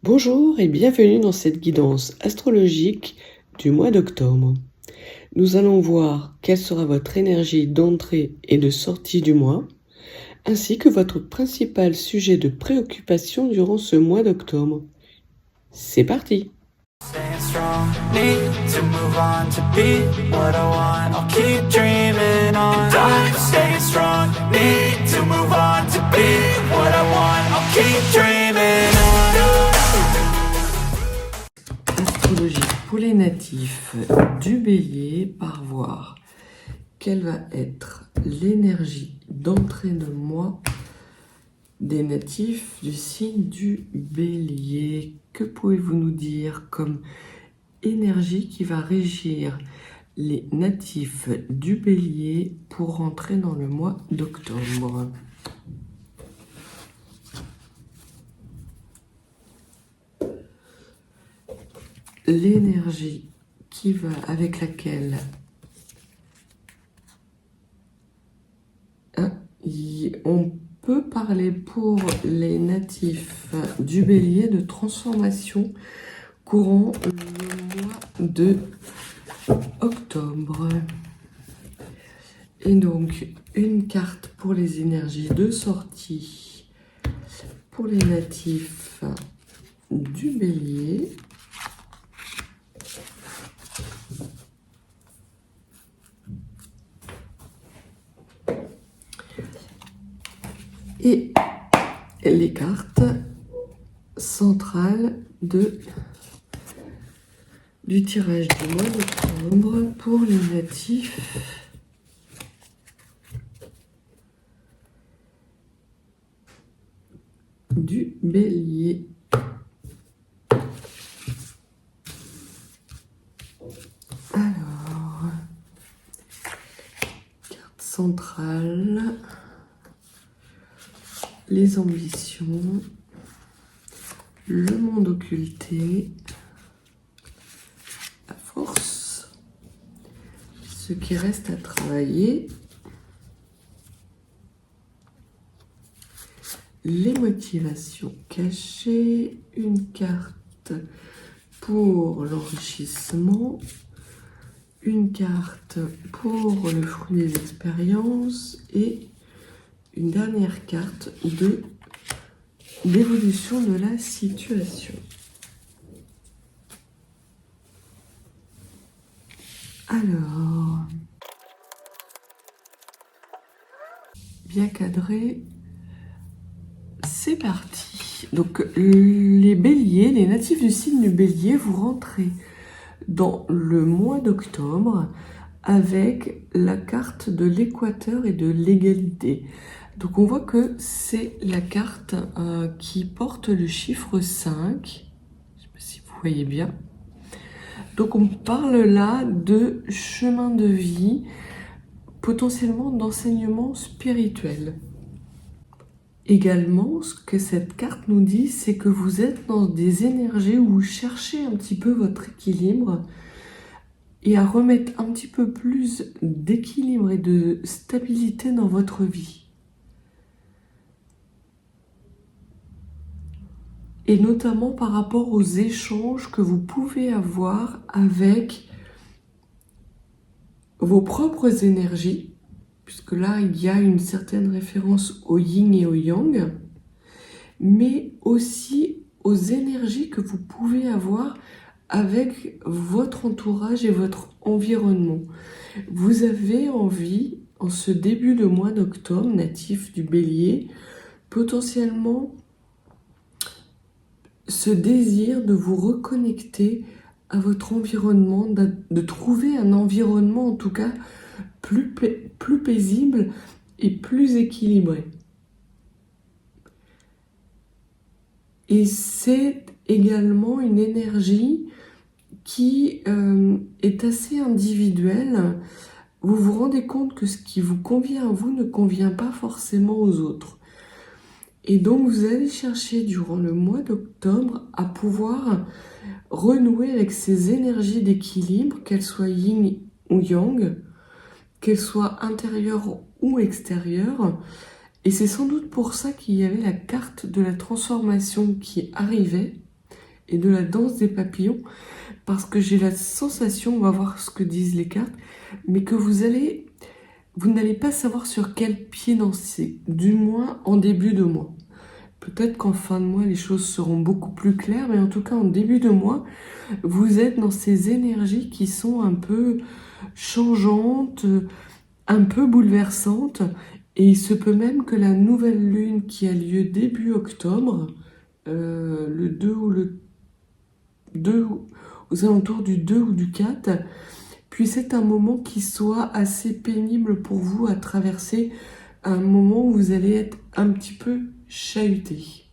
Bonjour et bienvenue dans cette guidance astrologique du mois d'octobre. Nous allons voir quelle sera votre énergie d'entrée et de sortie du mois, ainsi que votre principal sujet de préoccupation durant ce mois d'octobre. C'est parti! Staying strong, need to move on to be what I want. I'll keep dreaming on. And I'm staying strong, need to move on to be what I want. I'll keep dreaming on. Astrologie pour les natifs du Bélier, par voir quelle va être l'énergie d'entrée de mois des natifs du signe du Bélier. Que pouvez-vous nous dire comme énergie qui va régir les natifs du Bélier pour rentrer dans le mois d'octobre? L'énergie qui va avec laquelle on peut parler pour les natifs du Bélier de transformation courant le mois de octobre. Et donc, une carte pour les énergies de sortie pour les natifs du Bélier. Et les cartes centrales du tirage du mois d'octobre pour les natifs du Bélier. Alors, carte centrale. Les ambitions, le monde occulté, la force, ce qui reste à travailler, les motivations cachées, une carte pour l'enrichissement, une carte pour le fruit des expériences et une dernière carte d'évolution de la situation. Alors, bien cadré, c'est parti. Donc, les béliers, les natifs du signe du bélier, vous rentrez dans le mois d'octobre avec la carte de l'équateur et de l'égalité. Donc on voit que c'est la carte qui porte le chiffre 5. Je ne sais pas si vous voyez bien. Donc on parle là de chemin de vie, potentiellement d'enseignement spirituel. Également, ce que cette carte nous dit, c'est que vous êtes dans des énergies où vous cherchez un petit peu votre équilibre et à remettre un petit peu plus d'équilibre et de stabilité dans votre vie. Et notamment par rapport aux échanges que vous pouvez avoir avec vos propres énergies, puisque là, il y a une certaine référence au yin et au yang, mais aussi aux énergies que vous pouvez avoir avec votre entourage et votre environnement. Vous avez envie, en ce début de mois d'octobre, natif du Bélier, potentiellement ce désir de vous reconnecter à votre environnement, de trouver un environnement en tout cas plus paisible et plus équilibré. Et c'est également une énergie qui est assez individuelle. Vous vous rendez compte que ce qui vous convient à vous ne convient pas forcément aux autres. Et donc, vous allez chercher durant le mois d'octobre à pouvoir renouer avec ces énergies d'équilibre, qu'elles soient yin ou yang, qu'elles soient intérieures ou extérieures. Et c'est sans doute pour ça qu'il y avait la carte de la transformation qui arrivait, et de la danse des papillons, parce que j'ai la sensation, on va voir ce que disent les cartes, mais que vous n'allez pas savoir sur quel pied danser, du moins en début de mois. Peut-être qu'en fin de mois, les choses seront beaucoup plus claires, mais en tout cas, en début de mois, vous êtes dans ces énergies qui sont un peu changeantes, un peu bouleversantes, et il se peut même que la nouvelle lune qui a lieu début octobre, le 2 ou le 2, aux alentours du 2 ou du 4, puisse être un moment qui soit assez pénible pour vous à traverser, un moment où vous allez être un petit peu chahuté.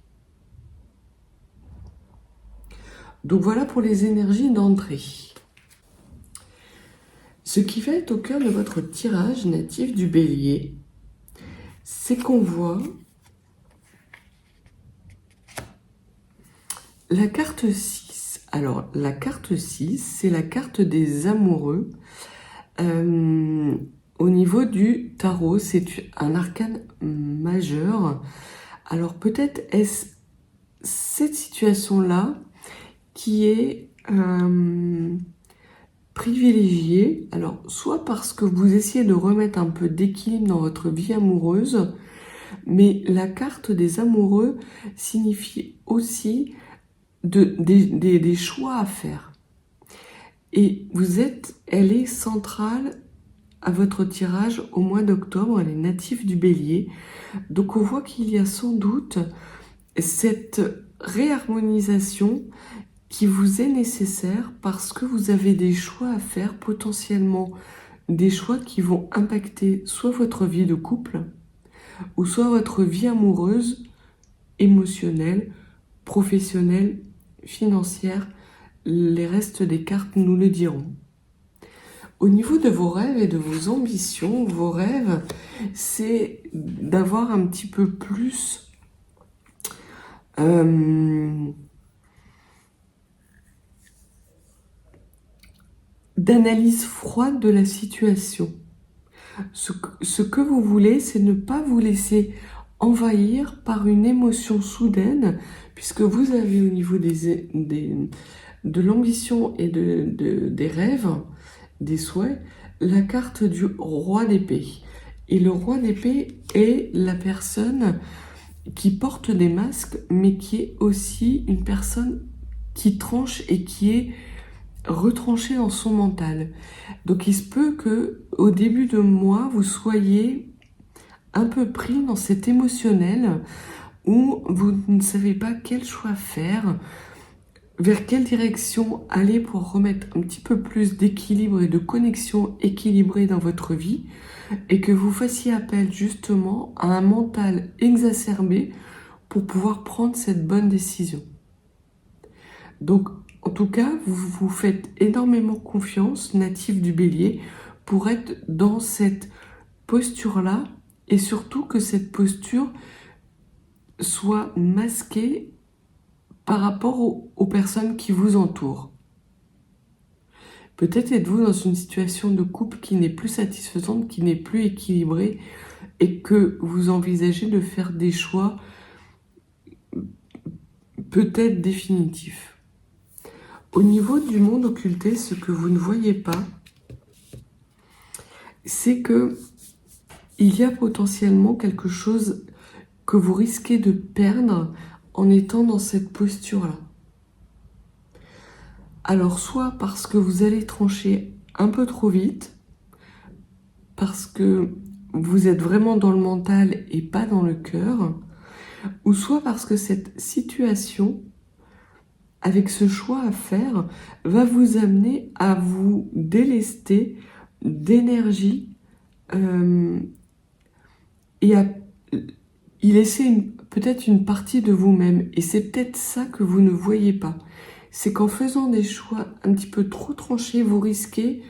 Donc voilà pour les énergies d'entrée. Ce qui va être au cœur de votre tirage natif du Bélier, c'est qu'on voit la carte 6. Alors, la carte 6, c'est la carte des amoureux. Au niveau du tarot, c'est un arcane majeur. Alors, peut-être est-ce cette situation-là qui est privilégiée. Alors, soit parce que vous essayez de remettre un peu d'équilibre dans votre vie amoureuse, mais la carte des amoureux signifie aussi des choix à faire. Et elle est centrale à votre tirage au mois d'octobre, elle est native du Bélier. Donc on voit qu'il y a sans doute cette réharmonisation qui vous est nécessaire parce que vous avez des choix à faire, potentiellement des choix qui vont impacter soit votre vie de couple, ou soit votre vie amoureuse, émotionnelle, professionnelle, financière. Les restes des cartes nous le diront. Au niveau de vos rêves et de vos ambitions, vos rêves, c'est d'avoir un petit peu plus d'analyse froide de la situation. Ce que vous voulez, c'est ne pas vous laisser envahir par une émotion soudaine, puisque vous avez au niveau de l'ambition et des rêves, des souhaits, la carte du roi d'épée. Et le roi d'épée est la personne qui porte des masques, mais qui est aussi une personne qui tranche et qui est retranchée dans son mental. Donc il se peut que au début de mois, vous soyez un peu pris dans cet émotionnel où vous ne savez pas quel choix faire, vers quelle direction aller pour remettre un petit peu plus d'équilibre et de connexion équilibrée dans votre vie, et que vous fassiez appel justement à un mental exacerbé pour pouvoir prendre cette bonne décision. Donc, en tout cas, vous vous faites énormément confiance, natif du Bélier, pour être dans cette posture-là, et surtout que cette posture soit masquée par rapport aux personnes qui vous entourent. Peut-être êtes-vous dans une situation de couple qui n'est plus satisfaisante, qui n'est plus équilibrée, et que vous envisagez de faire des choix peut-être définitifs. Au niveau du monde occulté, ce que vous ne voyez pas, c'est que il y a potentiellement quelque chose que vous risquez de perdre en étant dans cette posture-là. Alors, soit parce que vous allez trancher un peu trop vite, parce que vous êtes vraiment dans le mental et pas dans le cœur, ou soit parce que cette situation, avec ce choix à faire, va vous amener à vous délester d'énergie et à y laisser peut-être une partie de vous-même. Et c'est peut-être ça que vous ne voyez pas. C'est qu'en faisant des choix un petit peu trop tranchés, vous risquez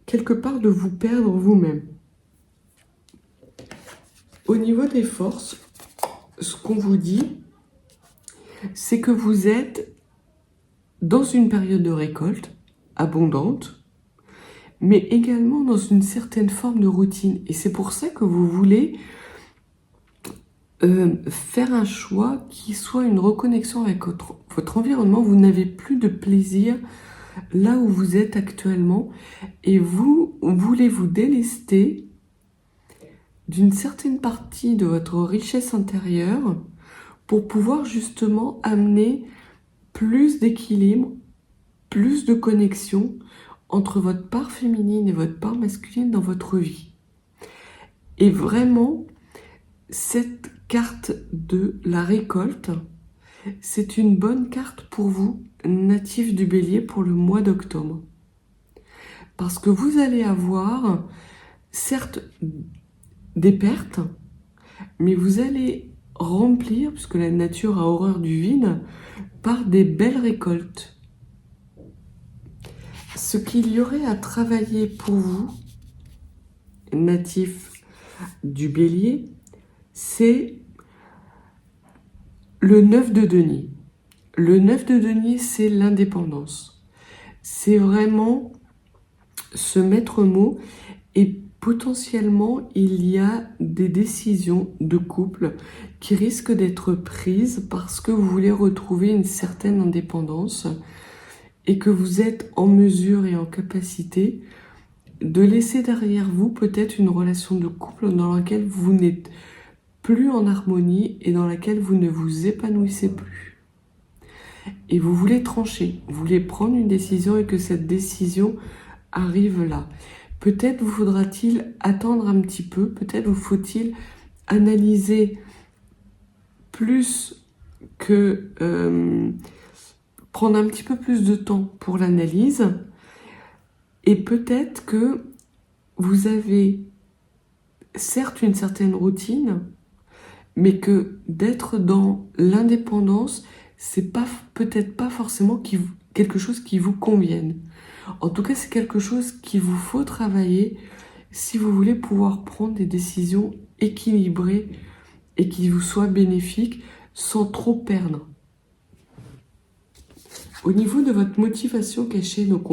quelque part de vous perdre vous-même. Au niveau des forces, ce qu'on vous dit, c'est que vous êtes dans une période de récolte abondante, mais également dans une certaine forme de routine. Et c'est pour ça que vous voulez faire un choix qui soit une reconnexion avec votre environnement. Vous n'avez plus de plaisir là où vous êtes actuellement et vous voulez vous délester d'une certaine partie de votre richesse intérieure pour pouvoir justement amener plus d'équilibre, plus de connexion entre votre part féminine et votre part masculine dans votre vie. Et vraiment, cette carte de la récolte, c'est une bonne carte pour vous, natif du Bélier, pour le mois d'octobre. Parce que vous allez avoir, certes, des pertes, mais vous allez remplir, puisque la nature a horreur du vide, par des belles récoltes. Ce qu'il y aurait à travailler pour vous, natif du Bélier, c'est le 9 de denier. Le 9 de denier, c'est l'indépendance. C'est vraiment ce maître mot et potentiellement, il y a des décisions de couple qui risquent d'être prises parce que vous voulez retrouver une certaine indépendance et que vous êtes en mesure et en capacité de laisser derrière vous peut-être une relation de couple dans laquelle vous n'êtes plus en harmonie et dans laquelle vous ne vous épanouissez plus. Et vous voulez trancher, vous voulez prendre une décision et que cette décision arrive là. Peut-être vous faudra-t-il attendre un petit peu, peut-être vous faut-il analyser plus que prendre un petit peu plus de temps pour l'analyse. Et peut-être que vous avez certes une certaine routine, mais que d'être dans l'indépendance, c'est peut-être pas forcément quelque chose qui vous convienne. En tout cas, c'est quelque chose qu'il vous faut travailler si vous voulez pouvoir prendre des décisions équilibrées et qui vous soient bénéfiques sans trop perdre. Au niveau de votre motivation cachée, donc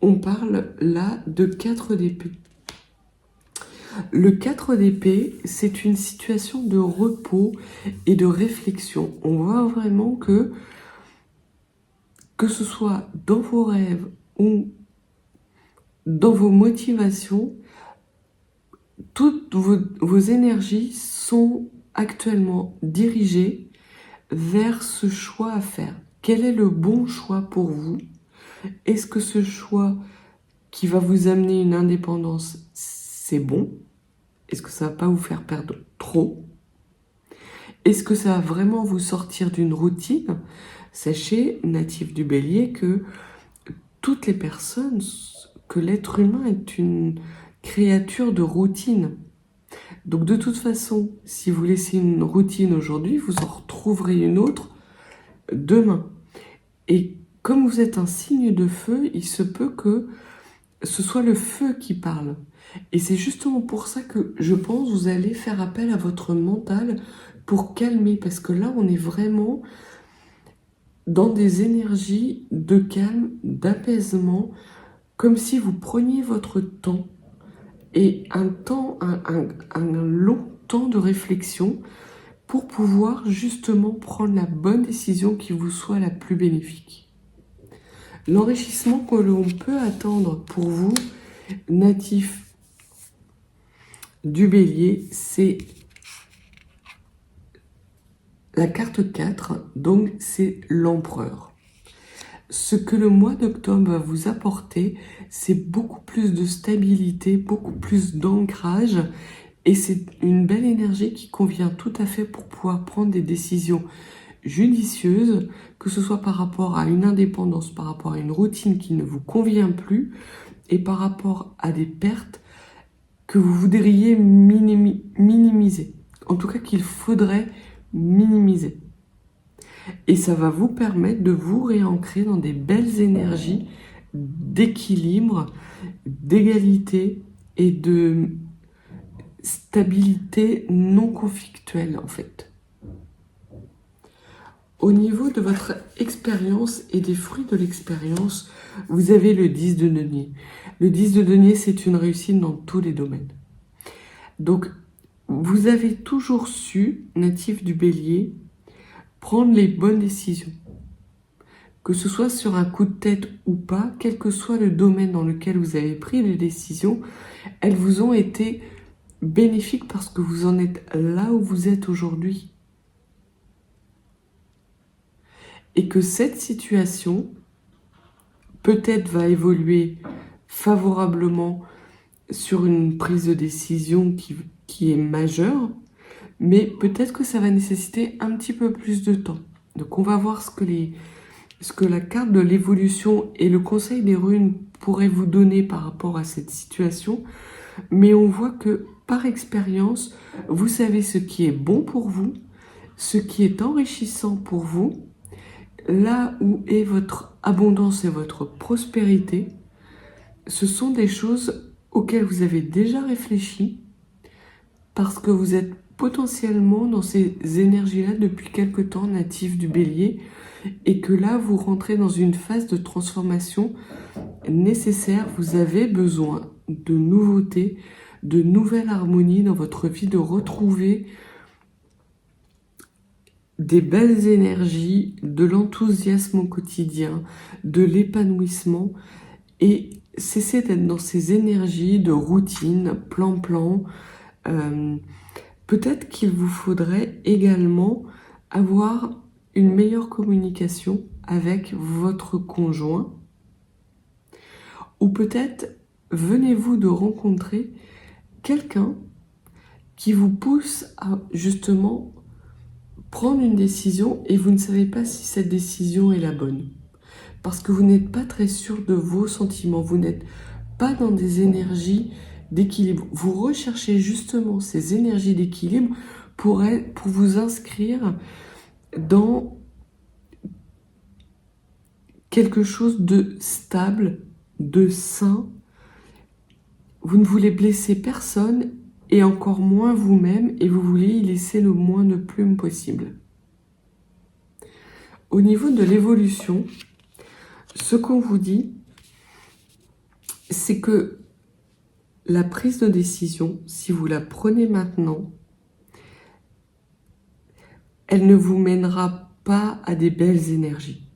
on parle là de 4 d'épée. Le 4 d'épée, c'est une situation de repos et de réflexion. On voit vraiment que ce soit dans vos rêves ou dans vos motivations, toutes vos énergies sont actuellement dirigées vers ce choix à faire. Quel est le bon choix pour vous ? Est-ce que ce choix qui va vous amener une indépendance, c'est bon ? Est-ce que ça va pas vous faire perdre trop ? Est-ce que ça va vraiment vous sortir d'une routine ? Sachez, natif du Bélier, que toutes les personnes, que l'être humain est une créature de routine. Donc de toute façon, si vous laissez une routine aujourd'hui, vous en retrouverez une autre demain. Et comme vous êtes un signe de feu, il se peut que ce soit le feu qui parle. Et c'est justement pour ça que je pense que vous allez faire appel à votre mental pour calmer. Parce que là, on est vraiment dans des énergies de calme, d'apaisement, comme si vous preniez votre temps et un long temps de réflexion pour pouvoir justement prendre la bonne décision qui vous soit la plus bénéfique. L'enrichissement que l'on peut attendre pour vous, natif du Bélier, c'est la carte 4, donc c'est l'empereur. Ce que le mois d'octobre va vous apporter, c'est beaucoup plus de stabilité, beaucoup plus d'ancrage, et c'est une belle énergie qui convient tout à fait pour pouvoir prendre des décisions judicieuses, que ce soit par rapport à une indépendance, par rapport à une routine qui ne vous convient plus, et par rapport à des pertes que vous voudriez minimiser. En tout cas, qu'il faudrait minimiser. Et ça va vous permettre de vous réancrer dans des belles énergies d'équilibre, d'égalité et de stabilité non conflictuelle en fait. Au niveau de votre expérience et des fruits de l'expérience, vous avez le 10 de denier. Le 10 de denier, c'est une réussite dans tous les domaines. Donc, vous avez toujours su, natif du Bélier, prendre les bonnes décisions. Que ce soit sur un coup de tête ou pas, quel que soit le domaine dans lequel vous avez pris les décisions, elles vous ont été bénéfiques parce que vous en êtes là où vous êtes aujourd'hui. Et que cette situation, peut-être va évoluer favorablement sur une prise de décision qui est majeure, mais peut-être que ça va nécessiter un petit peu plus de temps. Donc on va voir ce que la carte de l'évolution et le conseil des runes pourraient vous donner par rapport à cette situation, mais on voit que par expérience, vous savez ce qui est bon pour vous, ce qui est enrichissant pour vous, là où est votre abondance et votre prospérité. Ce sont des choses auxquelles vous avez déjà réfléchi parce que vous êtes potentiellement dans ces énergies-là depuis quelque temps, natifs du Bélier, et que là, vous rentrez dans une phase de transformation nécessaire. Vous avez besoin de nouveautés, de nouvelles harmonies dans votre vie, de retrouver des belles énergies, de l'enthousiasme au quotidien, de l'épanouissement, et cesser d'être dans ces énergies de routine, plan-plan. Peut-être qu'il vous faudrait également avoir une meilleure communication avec votre conjoint, ou peut-être venez-vous de rencontrer quelqu'un qui vous pousse à justement prendre une décision et vous ne savez pas si cette décision est la bonne. Parce que vous n'êtes pas très sûr de vos sentiments, vous n'êtes pas dans des énergies d'équilibre. Vous recherchez justement ces énergies d'équilibre pour vous inscrire dans quelque chose de stable, de sain. Vous ne voulez blesser personne et encore moins vous-même, et vous voulez y laisser le moins de plumes possible. Au niveau de l'évolution, ce qu'on vous dit, c'est que la prise de décision, si vous la prenez maintenant, elle ne vous mènera pas à des belles énergies.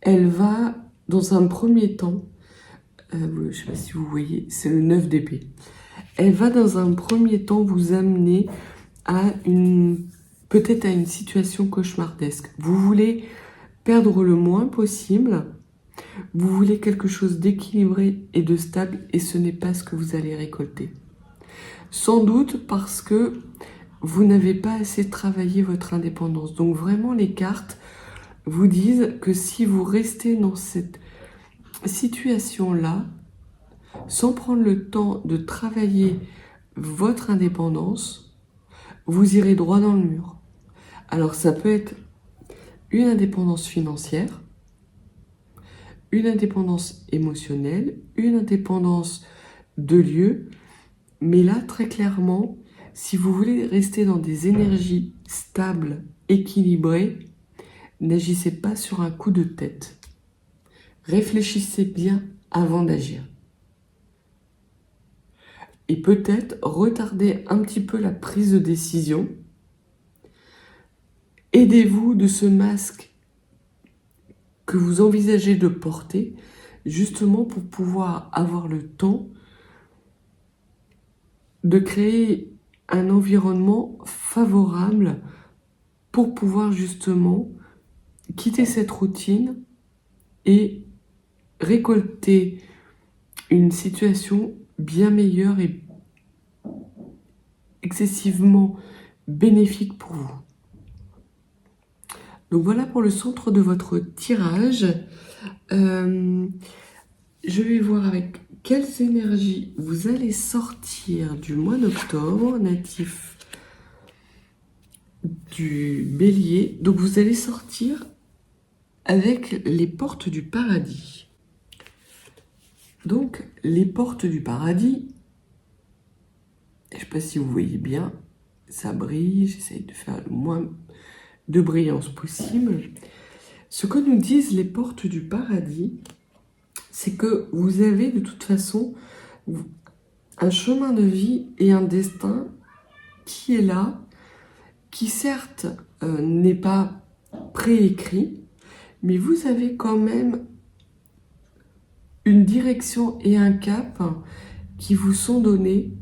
Elle va, dans un premier temps, je ne sais pas si vous voyez, c'est le 9 d'épée. Elle va, dans un premier temps, vous amener à peut-être à une situation cauchemardesque. Vous voulez perdre le moins possible, vous voulez quelque chose d'équilibré et de stable, et ce n'est pas ce que vous allez récolter. Sans doute parce que vous n'avez pas assez travaillé votre indépendance. Donc vraiment, les cartes vous disent que si vous restez dans cette situation-là, sans prendre le temps de travailler votre indépendance, vous irez droit dans le mur. Alors ça peut être une indépendance financière, une indépendance émotionnelle, une indépendance de lieu, mais là, très clairement, si vous voulez rester dans des énergies stables, équilibrées, n'agissez pas sur un coup de tête. Réfléchissez bien avant d'agir. Et peut-être retardez un petit peu la prise de décision. Aidez-vous de ce masque que vous envisagez de porter, justement pour pouvoir avoir le temps de créer un environnement favorable pour pouvoir justement quitter cette routine et récolter une situation bien meilleure et excessivement bénéfique pour vous. Donc voilà pour le centre de votre tirage. Je vais voir avec quelles énergies vous allez sortir du mois d'octobre, natif du Bélier. Donc vous allez sortir avec les portes du paradis. Donc les portes du paradis, je ne sais pas si vous voyez bien, ça brille, j'essaye de faire le moins de brillance possible. Ce que nous disent les portes du paradis, c'est que vous avez de toute façon un chemin de vie et un destin qui est là, qui certes n'est pas préécrit, mais vous avez quand même une direction et un cap qui vous sont donnés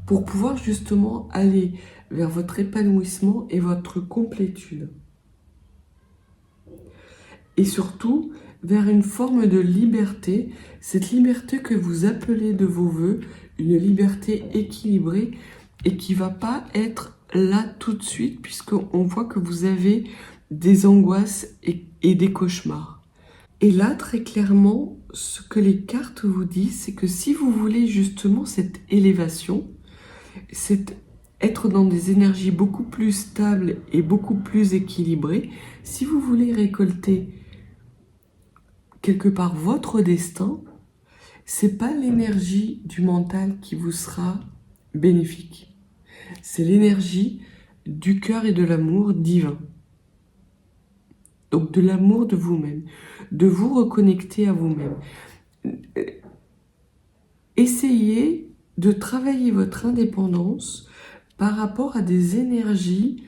pour pouvoir justement aller vers votre épanouissement et votre complétude. Et surtout, vers une forme de liberté, cette liberté que vous appelez de vos voeux, une liberté équilibrée et qui ne va pas être là tout de suite, puisqu'on voit que vous avez des angoisses et des cauchemars. Et là, très clairement, ce que les cartes vous disent, c'est que si vous voulez justement cette élévation, c'est être dans des énergies beaucoup plus stables et beaucoup plus équilibrées, si vous voulez récolter quelque part votre destin, c'est pas l'énergie du mental qui vous sera bénéfique. C'est l'énergie du cœur et de l'amour divin. Donc de l'amour de vous-même, de vous reconnecter à vous-même. Essayez de travailler votre indépendance par rapport à des énergies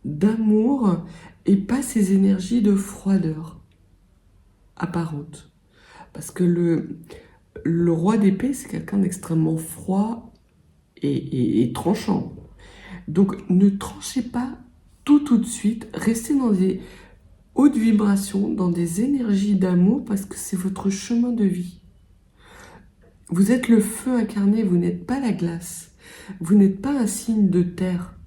d'amour et pas ces énergies de froideur apparente. Parce que le roi d'épée, c'est quelqu'un d'extrêmement froid et tranchant. Donc ne tranchez pas tout de suite, restez dans des hautes vibrations, dans des énergies d'amour parce que c'est votre chemin de vie. Vous êtes le feu incarné, vous n'êtes pas la glace. Vous n'êtes pas un signe de terre.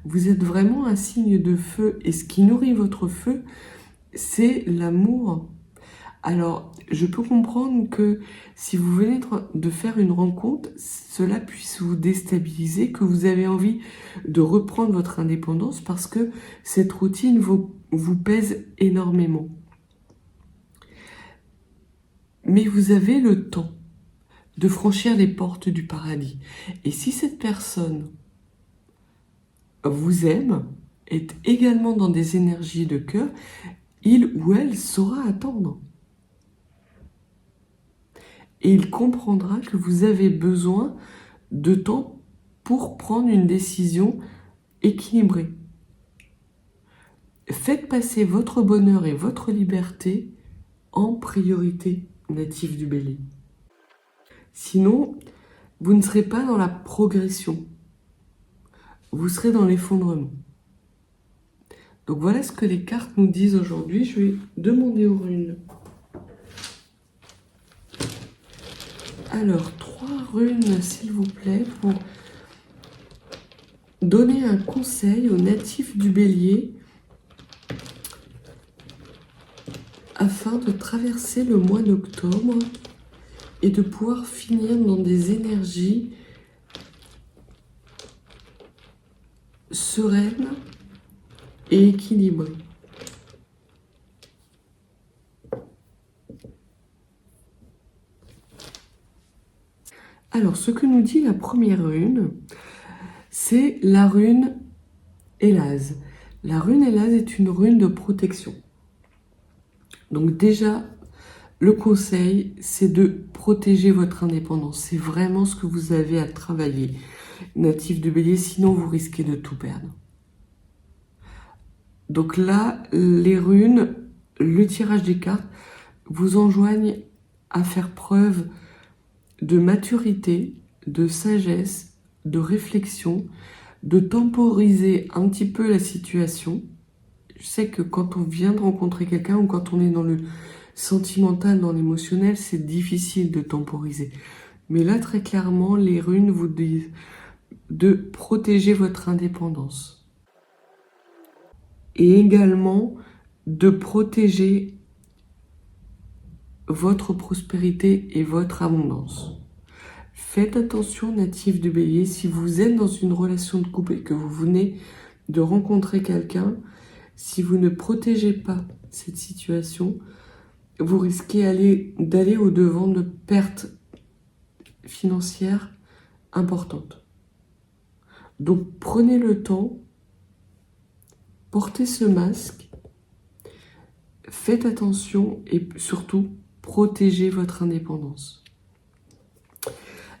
Vous êtes vraiment un signe de feu. Et ce qui nourrit votre feu, c'est l'amour. Alors, je peux comprendre que si vous venez de faire une rencontre, cela puisse vous déstabiliser, que vous avez envie de reprendre votre indépendance parce que cette routine vous pèse énormément. Mais vous avez le temps de franchir les portes du paradis. Et si cette personne vous aime, est également dans des énergies de cœur, il ou elle saura attendre. Et il comprendra que vous avez besoin de temps pour prendre une décision équilibrée. Faites passer votre bonheur et votre liberté en priorité, natif du Bélier. Sinon, vous ne serez pas dans la progression. Vous serez dans l'effondrement. Donc voilà ce que les cartes nous disent aujourd'hui. Je vais demander aux runes. Alors, 3 runes, s'il vous plaît, pour donner un conseil aux natifs du Bélier afin de traverser le mois d'octobre et de pouvoir finir dans des énergies sereines et équilibrées. Alors, ce que nous dit la première rune, c'est la rune Élase. La rune Élase est une rune de protection. Donc déjà, le conseil, c'est de protéger votre indépendance. C'est vraiment ce que vous avez à travailler, natif de Bélier, sinon vous risquez de tout perdre. Donc là, les runes, le tirage des cartes, vous enjoignent à faire preuve de maturité, de sagesse, de réflexion, de temporiser un petit peu la situation. Je sais que quand on vient de rencontrer quelqu'un ou quand on est dans le sentimental, dans l'émotionnel, c'est difficile de temporiser. Mais là, très clairement, les runes vous disent de protéger votre indépendance. Et également de protéger votre prospérité et votre abondance. Faites attention, natif du Bélier, si vous êtes dans une relation de couple et que vous venez de rencontrer quelqu'un, si vous ne protégez pas cette situation, vous risquez d'aller au-devant de pertes financières importantes. Donc prenez le temps, portez ce masque, faites attention et surtout protéger votre indépendance.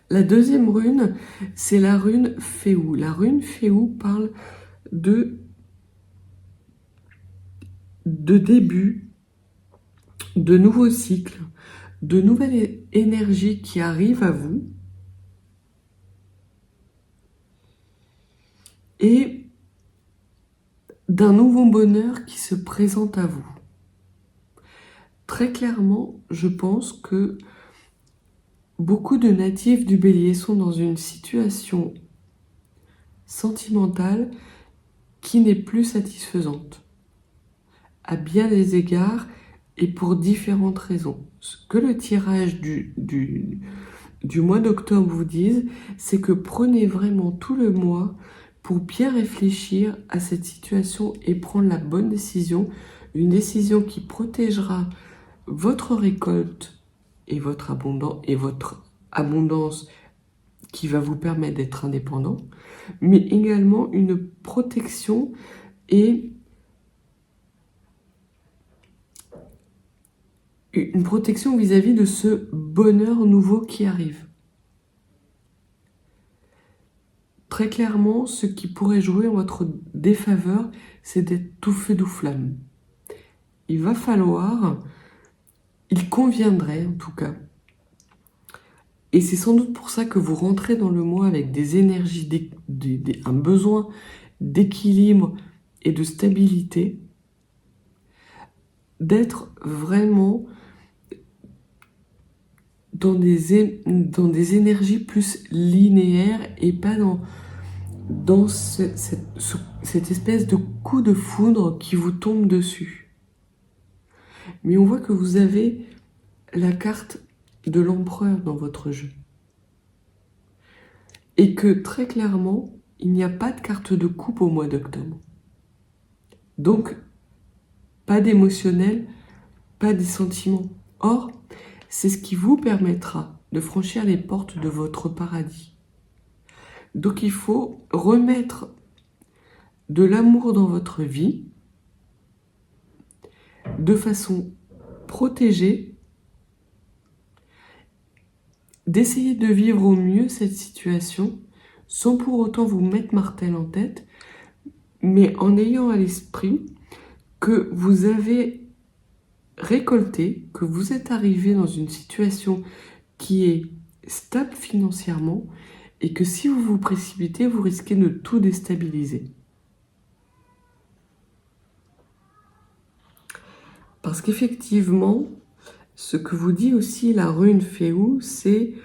La deuxième rune, c'est la rune Féou. La rune Féou parle de début, de nouveaux cycles, de nouvelles énergies qui arrivent à vous et d'un nouveau bonheur qui se présente à vous. Très clairement, je pense que beaucoup de natifs du Bélier sont dans une situation sentimentale qui n'est plus satisfaisante, à bien des égards et pour différentes raisons. Ce que le tirage du mois d'octobre vous dise, c'est que prenez vraiment tout le mois pour bien réfléchir à cette situation et prendre la bonne décision, une décision qui protégera votre récolte et votre abondance qui va vous permettre d'être indépendant, mais également une protection et une protection vis-à-vis de ce bonheur nouveau qui arrive. Très clairement, ce qui pourrait jouer en votre défaveur, c'est d'être tout feu tout flamme. Il va falloir, il conviendrait en tout cas, et c'est sans doute pour ça que vous rentrez dans le mois avec des énergies, un besoin d'équilibre et de stabilité, d'être vraiment dans des énergies plus linéaires et pas dans cette espèce de coup de foudre qui vous tombe dessus. Mais on voit que vous avez la carte de l'empereur dans votre jeu. Et que très clairement, il n'y a pas de carte de coupe au mois d'octobre. Donc, pas d'émotionnel, pas des sentiments. Or, c'est ce qui vous permettra de franchir les portes de votre paradis. Donc il faut remettre de l'amour dans votre vie de façon protégée, d'essayer de vivre au mieux cette situation sans pour autant vous mettre martel en tête, mais en ayant à l'esprit que vous avez récolté, que vous êtes arrivé dans une situation qui est stable financièrement et que si vous vous précipitez, vous risquez de tout déstabiliser. Parce qu'effectivement, ce que vous dit aussi la rune Féou, c'est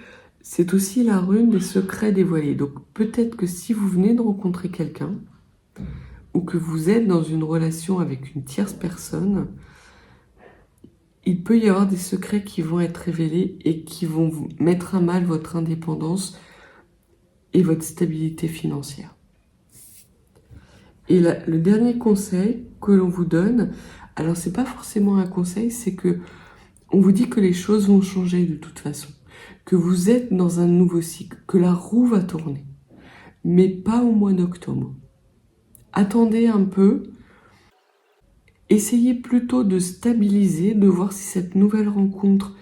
aussi la rune des secrets dévoilés. Donc peut-être que si vous venez de rencontrer quelqu'un ou que vous êtes dans une relation avec une tierce personne, il peut y avoir des secrets qui vont être révélés et qui vont vous mettre à mal votre indépendance et votre stabilité financière. Et le dernier conseil que l'on vous donne, alors c'est pas forcément un conseil, c'est que on vous dit que les choses vont changer de toute façon, que vous êtes dans un nouveau cycle, que la roue va tourner, mais pas au mois d'octobre. Attendez un peu, essayez plutôt de stabiliser, de voir si cette nouvelle rencontre,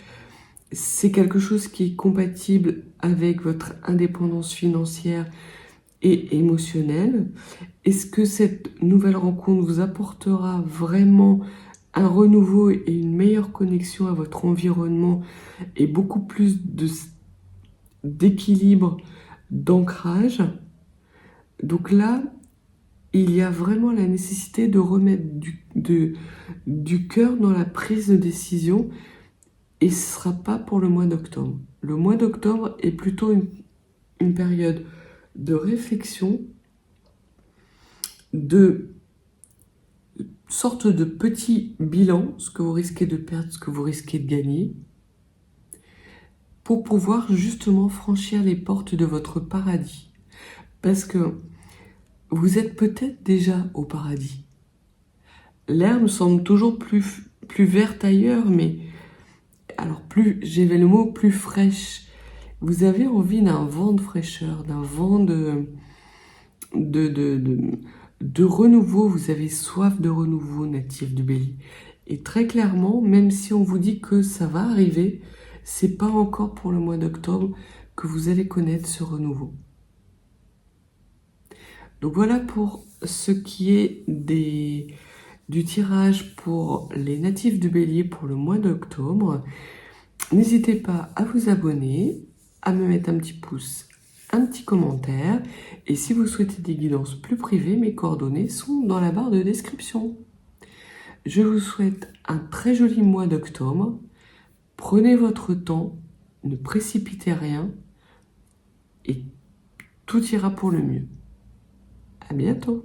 c'est quelque chose qui est compatible avec votre indépendance financière et émotionnelle. Est-ce que cette nouvelle rencontre vous apportera vraiment un renouveau et une meilleure connexion à votre environnement et beaucoup plus d'équilibre, d'ancrage? Donc là, il y a vraiment la nécessité de remettre du cœur dans la prise de décision et ce ne sera pas pour le mois d'octobre. Le mois d'octobre est plutôt une période de réflexion, de sorte de petit bilan, ce que vous risquez de perdre, ce que vous risquez de gagner, pour pouvoir justement franchir les portes de votre paradis. Parce que vous êtes peut-être déjà au paradis. L'herbe semble toujours plus verte ailleurs, mais alors j'avais le mot plus fraîche. Vous avez envie d'un vent de fraîcheur, d'un vent de renouveau. Vous avez soif de renouveau, natif du Bélier. Et très clairement, même si on vous dit que ça va arriver, c'est pas encore pour le mois d'octobre que vous allez connaître ce renouveau. Donc voilà pour ce qui est du tirage pour les natifs du Bélier pour le mois d'octobre. N'hésitez pas à vous abonner, à me mettre un petit pouce, un petit commentaire. Et si vous souhaitez des guidances plus privées, mes coordonnées sont dans la barre de description. Je vous souhaite un très joli mois d'octobre. Prenez votre temps, ne précipitez rien et tout ira pour le mieux. À bientôt.